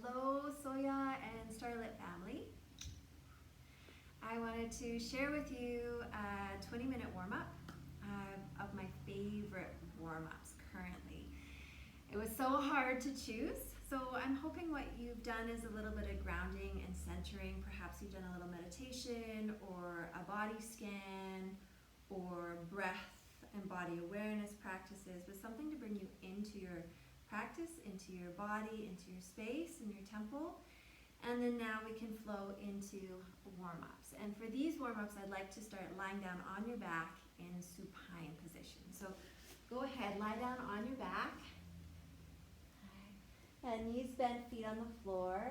Hello, Soya and Starlit family. I wanted to share with you a 20-minute warm-up of my favorite warm-ups currently. It was so hard to choose, so I'm hoping what you've done is a little bit of grounding and centering. Perhaps you've done a little meditation or a body scan or breath and body awareness practices, but something to bring you into your practice, into your body, into your space, in your temple. And then now we can flow into warm-ups. And for these warm-ups, I'd like to start lying down on your back in supine position. So go ahead, lie down on your back. And knees bent, feet on the floor.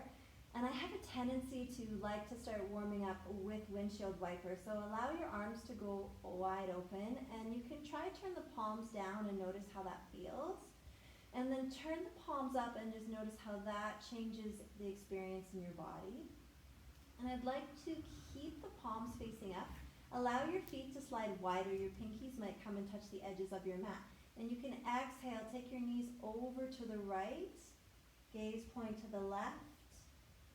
And I have a tendency to like to start warming up with windshield wiper. So allow your arms to go wide open, and you can try to turn the palms down and notice how that feels. And then turn the palms up and just notice how that changes the experience in your body. And I'd like to keep the palms facing up. Allow your feet to slide wider. Your pinkies might come and touch the edges of your mat. And you can exhale, take your knees over to the right, gaze point to the left,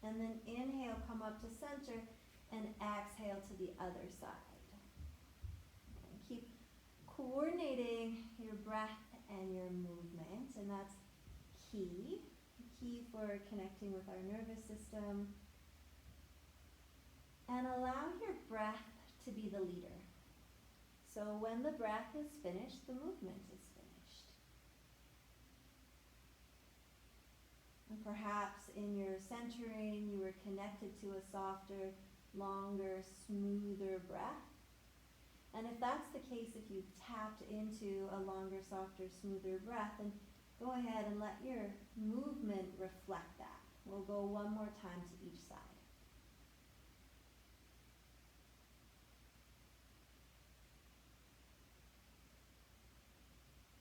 and then inhale, come up to center, and exhale to the other side. And keep coordinating your breath and your movement, and that's key for connecting with our nervous system. And allow your breath to be the leader. So when the breath is finished, the movement is finished. And perhaps in your centering, you were connected to a softer, longer, smoother breath. And if that's the case, if you've tapped into a longer, softer, smoother breath, then go ahead and let your movement reflect that. We'll go one more time to each side.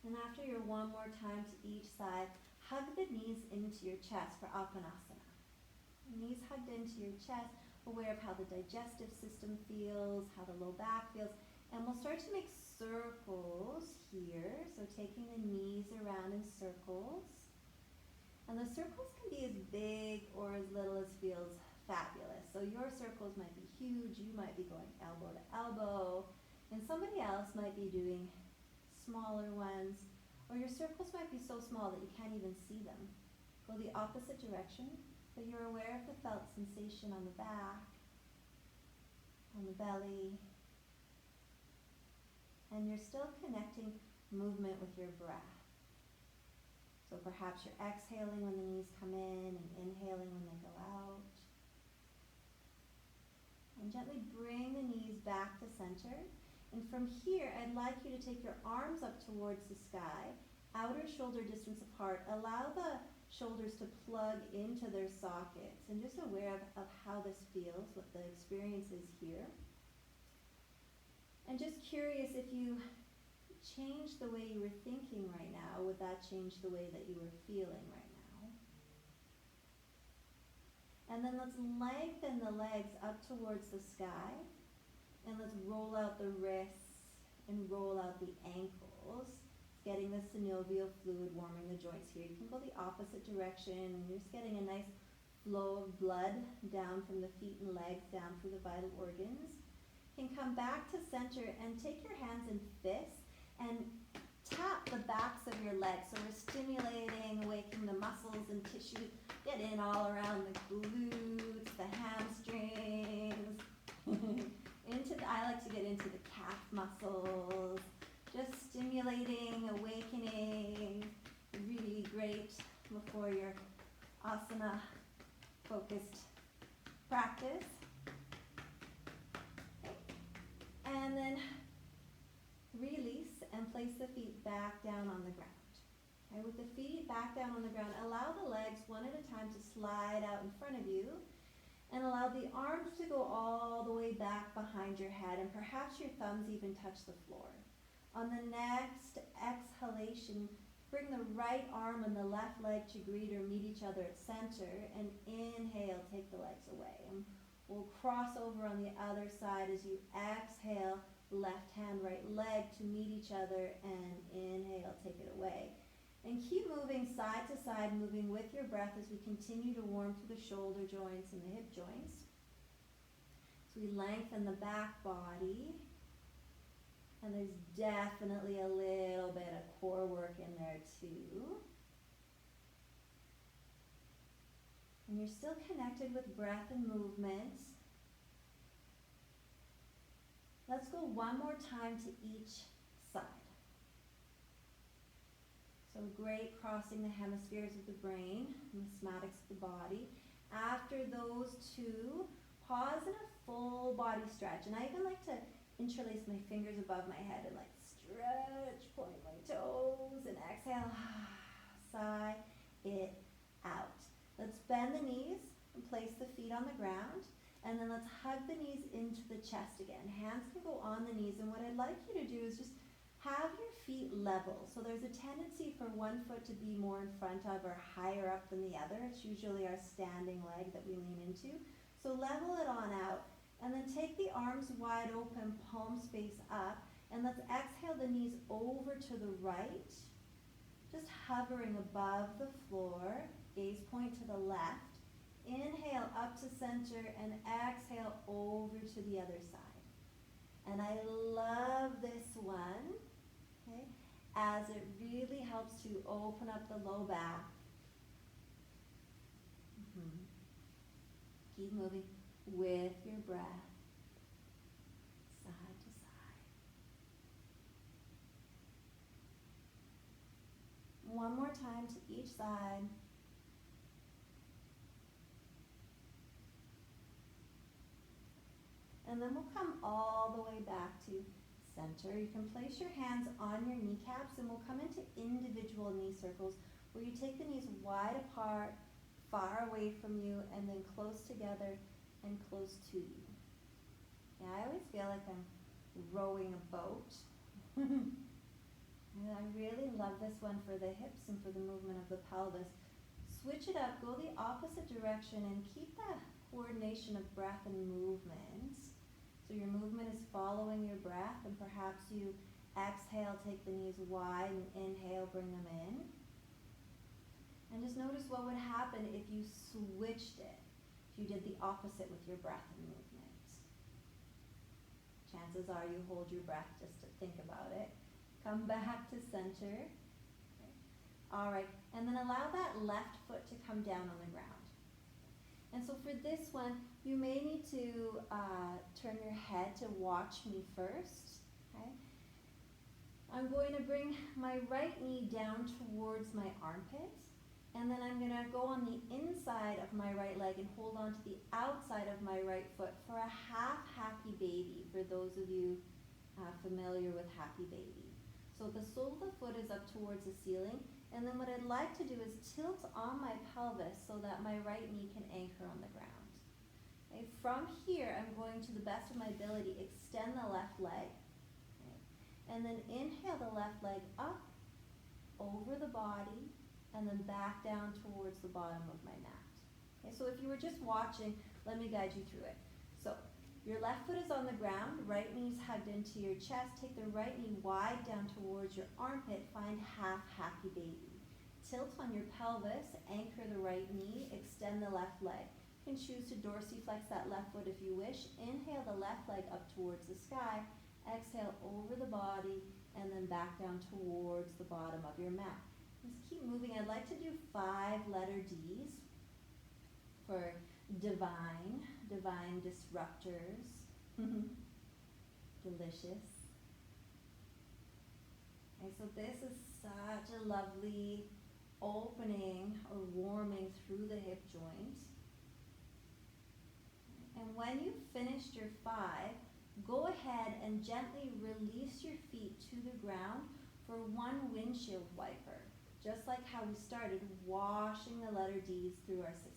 And after your one more time to each side, hug the knees into your chest for Apanasana. Knees hugged into your chest, aware of how the digestive system feels, how the low back feels. And we'll start to make circles here. So taking the knees around in circles. And the circles can be as big or as little as feels fabulous. So your circles might be huge. You might be going elbow to elbow. And somebody else might be doing smaller ones. Or your circles might be so small that you can't even see them. Go the opposite direction, but you're aware of the felt sensation on the back, on the belly. And you're still connecting movement with your breath. So perhaps you're exhaling when the knees come in and inhaling when they go out. And gently bring the knees back to center. And from here, I'd like you to take your arms up towards the sky, outer shoulder distance apart. Allow the shoulders to plug into their sockets. And just aware of how this feels, what the experience is here. And just curious, if you change the way you were thinking right now, would that change the way that you were feeling right now? And then let's lengthen the legs up towards the sky. And let's roll out the wrists and roll out the ankles. Getting the synovial fluid warming the joints here. You can go the opposite direction, and you're just getting a nice flow of blood down from the feet and legs, down through the vital organs. Can come back to center and take your hands in fists and tap the backs of your legs. So we're stimulating, awakening the muscles and tissues. Get in all around the glutes, the hamstrings. I like to get into the calf muscles. Just stimulating, awakening. Really great before your asana focused practice. And then release and place the feet back down on the ground. Okay, with the feet back down on the ground, allow the legs one at a time to slide out in front of you, and allow the arms to go all the way back behind your head, and perhaps your thumbs even touch the floor. On the next exhalation, bring the right arm and the left leg to greet or meet each other at center, and inhale, take the legs away. And we'll cross over on the other side as you exhale, left hand, right leg to meet each other, and inhale, take it away. And keep moving side to side, moving with your breath as we continue to warm through the shoulder joints and the hip joints. So we lengthen the back body. And there's definitely a little bit of core work in there too. And you're still connected with breath and movement. Let's go one more time to each side. So great, crossing the hemispheres of the brain and the somatics of the body. After those two, pause in a full body stretch. And I even like to interlace my fingers above my head and like stretch, point my toes, and exhale, sigh it out. Let's bend the knees and place the feet on the ground. And then let's hug the knees into the chest again. Hands can go on the knees. And what I'd like you to do is just have your feet level. So there's a tendency for one foot to be more in front of or higher up than the other. It's usually our standing leg that we lean into. So level it on out. And then take the arms wide open, palms face up. And let's exhale the knees over to the right. Just hovering above the floor. Gaze point to the left. Inhale up to center and exhale over to the other side. And I love this one, okay, as it really helps to open up the low back. Keep moving with your breath, side to side. One more time to each side. And then we'll come all the way back to center. You can place your hands on your kneecaps and we'll come into individual knee circles where you take the knees wide apart, far away from you, and then close together and close to you. Yeah, I always feel like I'm rowing a boat. And I really love this one for the hips and for the movement of the pelvis. Switch it up, go the opposite direction, and keep that coordination of breath and movement. So your movement is following your breath, and perhaps you exhale, take the knees wide, and inhale, bring them in. And just notice what would happen if you switched it, if you did the opposite with your breath and movement. Chances are you hold your breath just to think about it. Come back to center. Okay. All right, and then allow that left foot to come down on the ground. And so for this one, you may need to turn your head to watch me first, okay? I'm going to bring my right knee down towards my armpit, and then I'm going to go on the inside of my right leg and hold on to the outside of my right foot for a half happy baby, for those of you familiar with happy baby. So the sole of the foot is up towards the ceiling. And then what I'd like to do is tilt on my pelvis so that my right knee can anchor on the ground. Okay, from here, I'm going to the best of my ability, extend the left leg. Okay, and then inhale the left leg up, over the body, and then back down towards the bottom of my mat. Okay, so if you were just watching, let me guide you through it. So your left foot is on the ground, right knee's hugged into your chest. Take the right knee wide down towards your armpit. Find half happy baby. Tilt on your pelvis, anchor the right knee, extend the left leg. You can choose to dorsiflex that left foot if you wish. Inhale the left leg up towards the sky. Exhale over the body and then back down towards the bottom of your mat. Just keep moving. I'd like to do 5-letter Ds for divine disruptors, delicious. Okay, so this is such a lovely opening or warming through the hip joint. And when you've finished your 5, go ahead and gently release your feet to the ground for 1 windshield wiper, just like how we started, washing the letter D's through our system.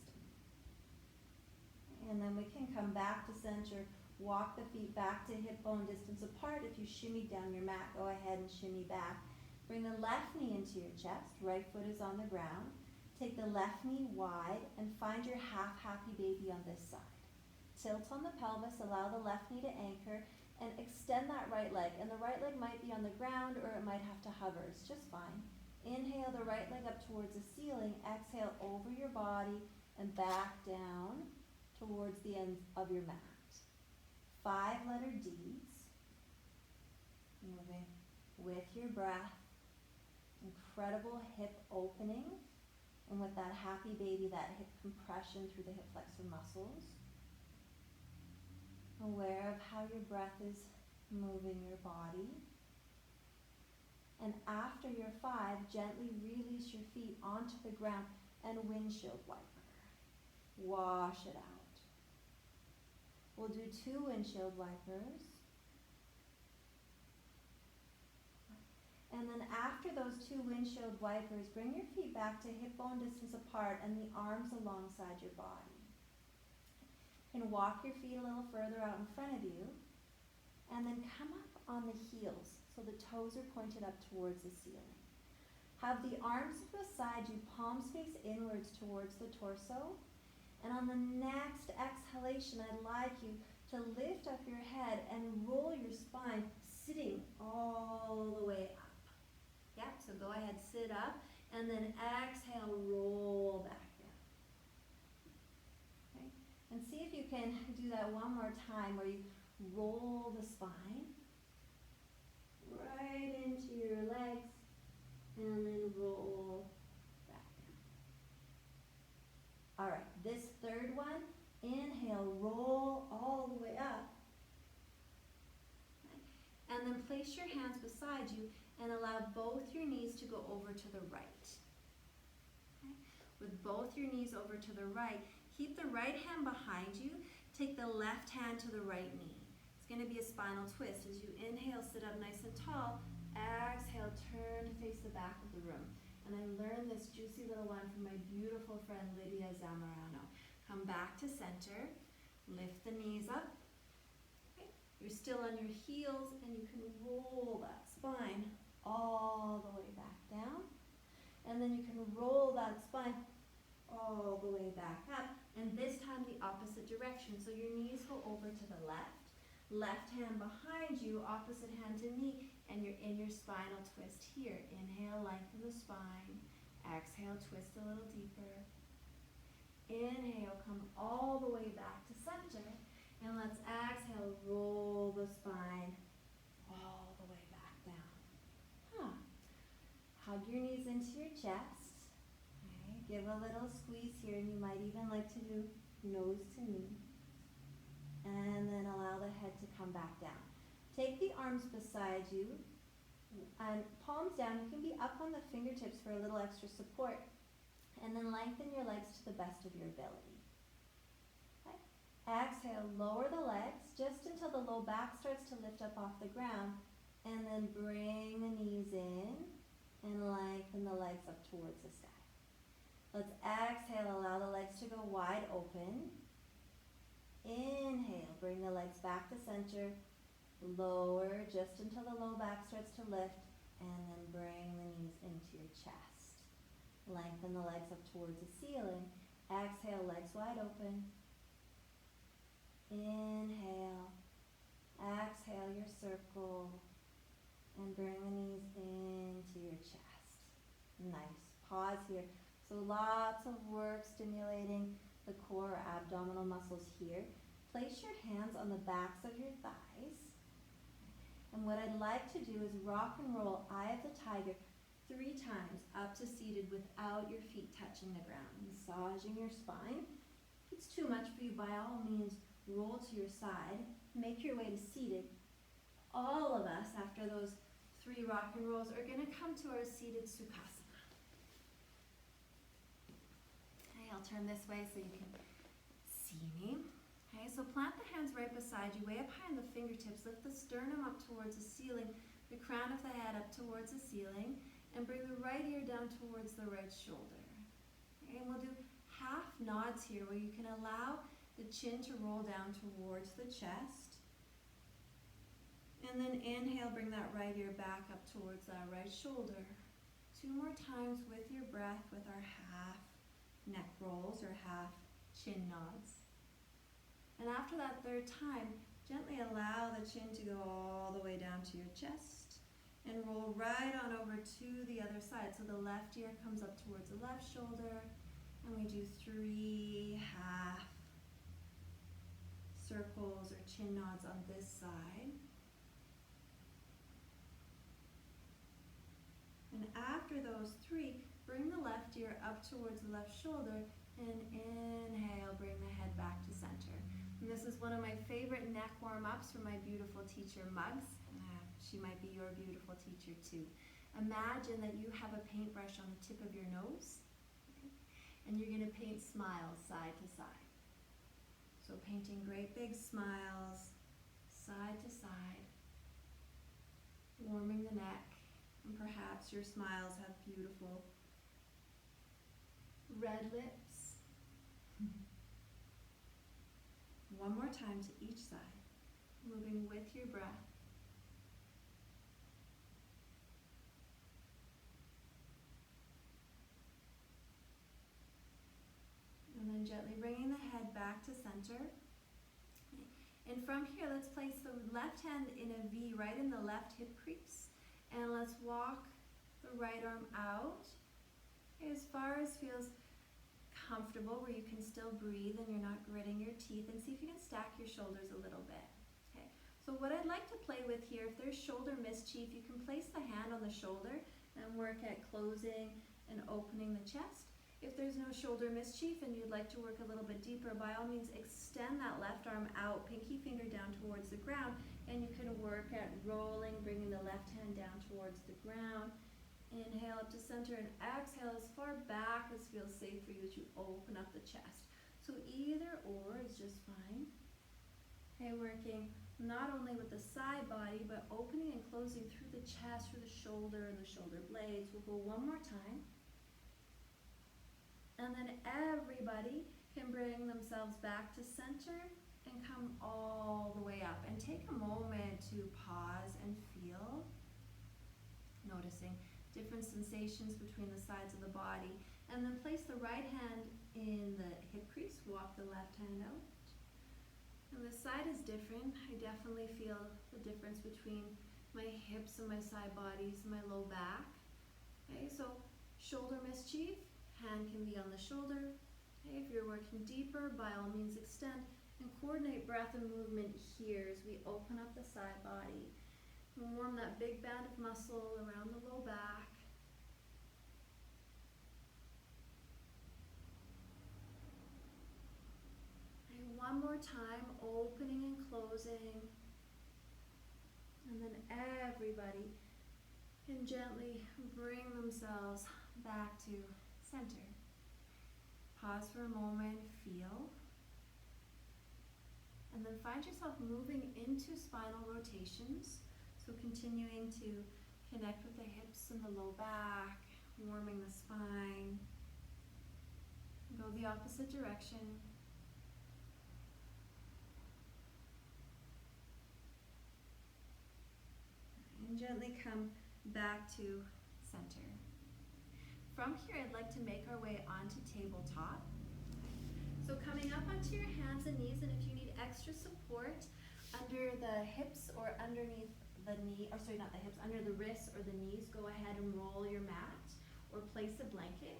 And then we can come back to center, walk the feet back to hip bone distance apart. If you shimmy down your mat, go ahead and shimmy back. Bring the left knee into your chest, right foot is on the ground. Take the left knee wide and find your half happy baby on this side. Tilt on the pelvis, allow the left knee to anchor, and extend that right leg. And the right leg might be on the ground or it might have to hover, it's just fine. Inhale the right leg up towards the ceiling. Exhale over your body and back down towards the ends of your mat. 5-letter Ds. Moving with your breath. Incredible hip opening. And with that happy baby, that hip compression through the hip flexor muscles. Aware of how your breath is moving your body. And after your 5, gently release your feet onto the ground and windshield wiper. Wash it out. We'll do 2 windshield wipers. And then after those 2 windshield wipers, bring your feet back to hip bone distance apart and the arms alongside your body. You can walk your feet a little further out in front of you and then come up on the heels so the toes are pointed up towards the ceiling. Have the arms beside you, palms face inwards towards the torso. And on the next exhalation, I'd like you to lift up your head and roll your spine, sitting all the way up. Yep, so go ahead, sit up, and then exhale, roll back down. Okay, and see if you can do that one more time where you roll the spine right into your legs, and then roll back down. All right, this third one, inhale, roll all the way up. Okay. And then place your hands beside you and allow both your knees to go over to the right. Okay. With both your knees over to the right, keep the right hand behind you, take the left hand to the right knee. It's going to be a spinal twist. As you inhale, sit up nice and tall. Exhale, turn to face the back of the room. And I learned this juicy little one from my beautiful friend Lydia Zamorano. Come back to center, lift the knees up. Okay. You're still on your heels and you can roll that spine all the way back down. And then you can roll that spine all the way back up. And this time the opposite direction. So your knees go over to the left. Left hand behind you, opposite hand to knee, and you're in your spinal twist here. Inhale, lengthen the spine. Exhale, twist a little deeper. Inhale, come all the way back to center. And let's exhale, roll the spine all the way back down. Hug your knees into your chest. Okay. Give a little squeeze here, and you might even like to do nose to knee. And then allow the head to come back down. Take the arms beside you and palms down. You can be up on the fingertips for a little extra support. And then lengthen your legs to the best of your ability. Okay. Exhale, lower the legs just until the low back starts to lift up off the ground. And then bring the knees in and lengthen the legs up towards the sky. Let's exhale, allow the legs to go wide open. Inhale, bring the legs back to center, lower just until the low back starts to lift, and then bring the knees into your chest. Lengthen the legs up towards the ceiling. Exhale, legs wide open. Inhale, exhale your circle, and bring the knees into your chest. Nice, pause here. So lots of work stimulating the core abdominal muscles here. Place your hands on the backs of your thighs. And what I'd like to do is rock and roll Eye of the Tiger 3 times up to seated without your feet touching the ground. Massaging your spine. If it's too much for you, by all means, roll to your side. Make your way to seated. All of us, after those 3 rock and rolls, are going to come to our seated Sukhasana. I'll turn this way so you can see me. Okay, so plant the hands right beside you, way up high in the fingertips. Lift the sternum up towards the ceiling, the crown of the head up towards the ceiling, and bring the right ear down towards the right shoulder. Okay, and we'll do half nods here where you can allow the chin to roll down towards the chest. And then inhale, bring that right ear back up towards that right shoulder. 2 more times with your breath with our half neck rolls or half chin nods. And after that 3rd time, gently allow the chin to go all the way down to your chest. And roll right on over to the other side. So the left ear comes up towards the left shoulder, and we do 3 half circles or chin nods on this side. And after those 3, bring the left ear up towards the left shoulder, and inhale, bring the head back to center. And this is one of my favorite neck warm-ups from my beautiful teacher, Muggs. She might be your beautiful teacher too. Imagine that you have a paintbrush on the tip of your nose, okay? And you're going to paint smiles side to side. So painting great big smiles side to side, warming the neck, and perhaps your smiles have beautiful red lips. One more time to each side, moving with your breath. And then gently bringing the head back to center. And from here, let's place the left hand in a V right in the left hip crease. And let's walk the right arm out as far as feels comfortable, where you can still breathe and you're not gritting your teeth. And see if you can stack your shoulders a little bit. Okay. So what I'd like to play with here, if there's shoulder mischief, you can place the hand on the shoulder and work at closing and opening the chest. If there's no shoulder mischief and you'd like to work a little bit deeper, by all means extend that left arm out, pinky finger down towards the ground, and you can work at rolling, bringing the left hand down towards the ground. Inhale up to center and exhale as far back as feels safe for you as you open up the chest. So either or is just fine. Okay, working not only with the side body, but opening and closing through the chest, through the shoulder and the shoulder blades. We'll go one more time. And then everybody can bring themselves back to center and come all the way up. And take a moment to pause and feel, noticing different sensations between the sides of the body. And then place the right hand in the hip crease, walk the left hand out. And the side is different. I definitely feel the difference between my hips and my side bodies and my low back. Okay, so shoulder mischief. Hand can be on the shoulder. Okay, if you're working deeper, by all means extend and coordinate breath and movement here as we open up the side body. And warm that big band of muscle around the low back. And one more time, opening and closing. And then everybody can gently bring themselves back to center. Pause for a moment, feel. And then find yourself moving into spinal rotations. So continuing to connect with the hips and the low back, warming the spine. Go the opposite direction. And gently come back to center. From here, I'd like to make our way onto tabletop. So coming up onto your hands and knees, and if you need extra support under the hips or underneath the knee, or sorry, not the hips, under the wrists or the knees, go ahead and roll your mat or place a blanket.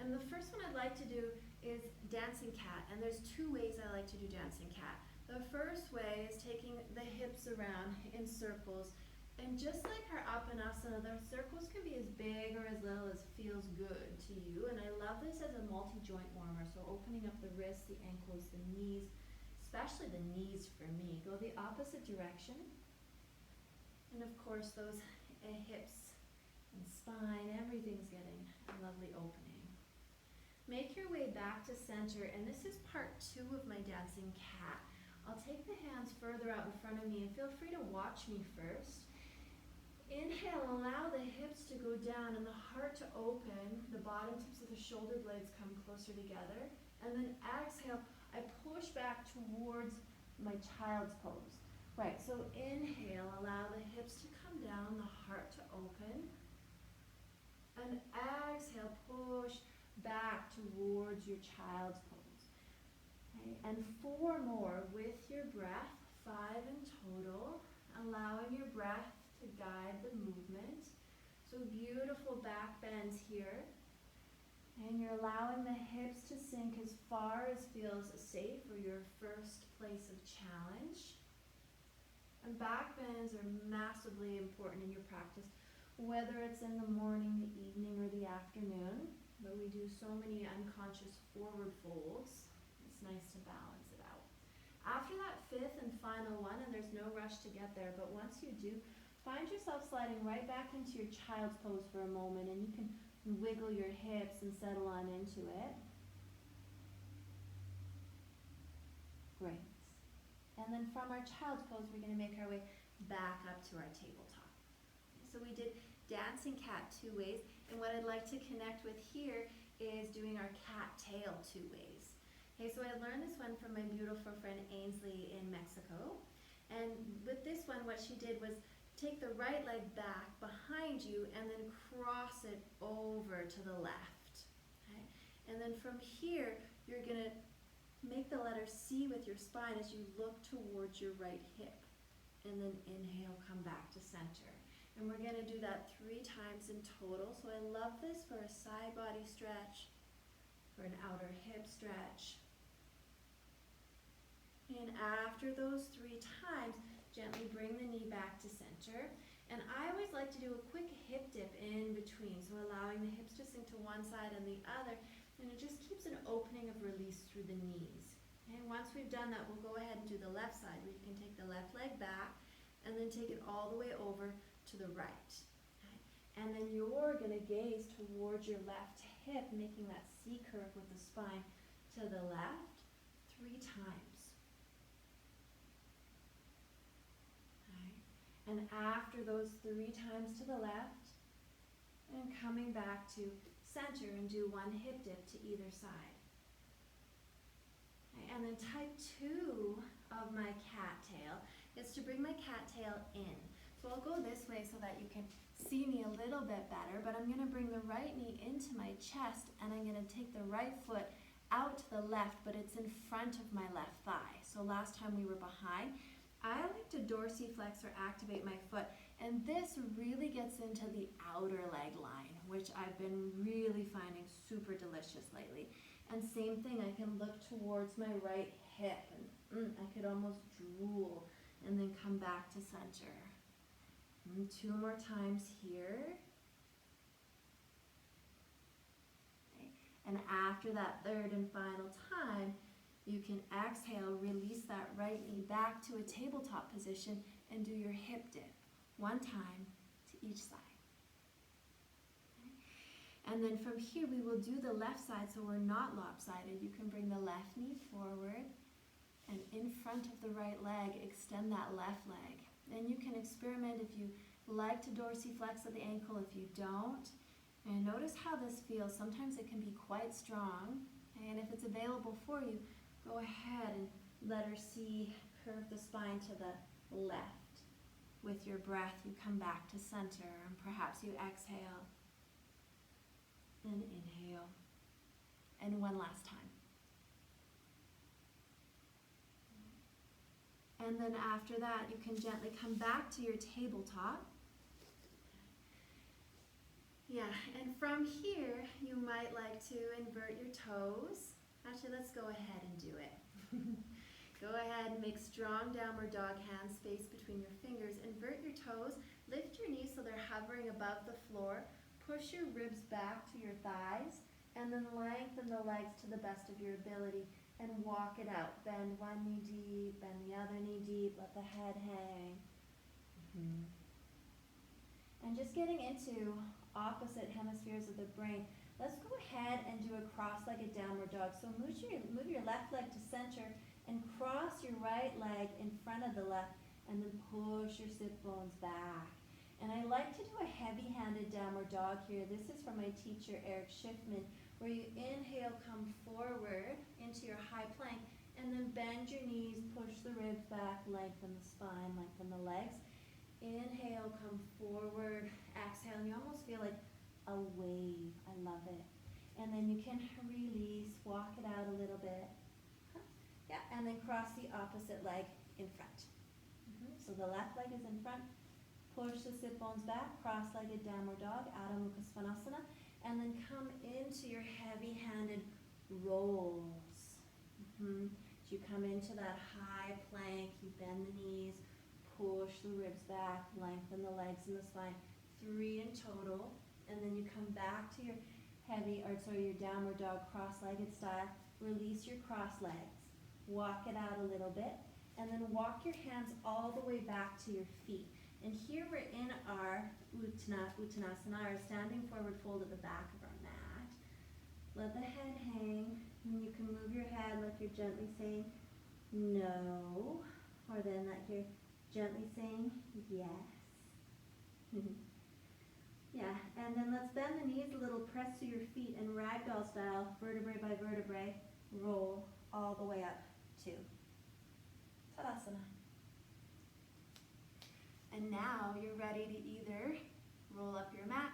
And the first one I'd like to do is dancing cat, and there's 2 ways I like to do dancing cat. The first way is taking the hips around in circles. And just like our up and asana, the circles can be as big or as little as feels good to you. And I love this as a multi-joint warmer. So opening up the wrists, the ankles, the knees, especially the knees for me. Go the opposite direction. And of course those hips and spine, everything's getting a lovely opening. Make your way back to center. And this is part 2 of my dancing cat. I'll take the hands further out in front of me and feel free to watch me first. Inhale, allow the hips to go down and the heart to open. The bottom tips of the shoulder blades come closer together. And then exhale, I push back towards my child's pose. Right, so inhale, allow the hips to come down, the heart to open. And exhale, push back towards your child's pose. Okay, and 4 more with your breath, 5 in total. Allowing your breath to guide the movement. So beautiful back bends here. And you're allowing the hips to sink as far as feels safe for your first place of challenge. And back bends are massively important in your practice, whether it's in the morning, the evening, or the afternoon. But we do so many unconscious forward folds. It's nice to balance it out. After that fifth and final one, and there's no rush to get there, but once you do, find yourself sliding right back into your child's pose for a moment, and you can wiggle your hips and settle on into it. Great. And then from our child's pose, we're going to make our way back up to our tabletop. So we did dancing cat 2 ways, and what I'd like to connect with here is doing our cat tail 2 ways. Okay, so I learned this one from my beautiful friend Ainsley in Mexico. And with this one, what she did was take the right leg back behind you and then cross it over to the left. Okay? And then from here, you're going to make the letter C with your spine as you look towards your right hip. And then inhale, come back to center. And we're going to do that 3 times in total. So I love this for a side body stretch, for an outer hip stretch. And after those 3 times, gently bring the knee back to center. And I always like to do a quick hip dip in between, so allowing the hips to sink to one side and the other, and it just keeps an opening of release through the knees. And once we've done that, we'll go ahead and do the left side, where you can take the left leg back, and then take it all the way over to the right. Okay? And then you're going to gaze towards your left hip, making that C curve with the spine to the left 3 times. And after those 3 times to the left, and coming back to center and do 1 hip dip to either side. Okay, and then type 2 of my cat tail is to bring my cat tail in. So I'll go this way so that you can see me a little bit better, but I'm going to bring the right knee into my chest, and I'm going to take the right foot out to the left, but it's in front of my left thigh. So last time we were behind. I like to dorsiflex or activate my foot, and this really gets into the outer leg line, which I've been really finding super delicious lately. And same thing, I can look towards my right hip, and I could almost drool, and then come back to center. And 2 more times here. Okay. And after that 3rd and final time, you can exhale, release that right knee back to a tabletop position, and do your hip dip 1 time to each side. Okay. And then from here, we will do the left side so we're not lopsided. You can bring the left knee forward, and in front of the right leg, extend that left leg. And you can experiment if you like to dorsiflex at the ankle, if you don't. And notice how this feels. Sometimes it can be quite strong, and if it's available for you, go ahead and letter C, curve the spine to the left. With your breath, you come back to center, and perhaps you exhale and inhale. And 1 last time. And then after that, you can gently come back to your tabletop. Yeah, and from here, you might like to invert your toes. Actually, let's go ahead and do it. Go ahead and make strong downward dog, hand space between your fingers. Invert your toes, lift your knees so they're hovering above the floor. Push your ribs back to your thighs, and then lengthen the legs to the best of your ability and walk it out. Bend 1 knee deep, bend the other knee deep, let the head hang. And just getting into opposite hemispheres of the brain, let's go ahead and do a cross-legged downward dog. So move your left leg to center and cross your right leg in front of the left, and then push your sit bones back. And I like to do a heavy-handed downward dog here. This is from my teacher, Eric Schiffman, where you inhale, come forward into your high plank, and then bend your knees, push the ribs back, lengthen the spine, lengthen the legs. Inhale, come forward, exhale, and you almost feel like a wave. I love it. And then you can release, walk it out a little bit. Yeah, and then cross the opposite leg in front. So the left leg is in front, push the sit bones back, cross-legged downward dog, Adho Mukha Svanasana, and then come into your heavy-handed rolls. So you come into that high plank, you bend the knees, push the ribs back, lengthen the legs and the spine. 3 in total, and then you come back to your your downward dog cross-legged style. Release your cross legs, walk it out a little bit, and then walk your hands all the way back to your feet. And here we're in our Uttanasana, our standing forward fold at the back of our mat. Let the head hang, and you can move your head like you're gently saying no, or then like you're gently saying yes. Yeah, and then let's bend the knees a little, press through your feet, and ragdoll style, vertebrae by vertebrae, roll all the way up to Tadasana. And now you're ready to either roll up your mat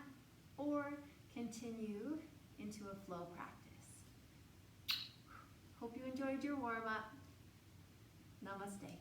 or continue into a flow practice. Hope you enjoyed your warm-up. Namaste.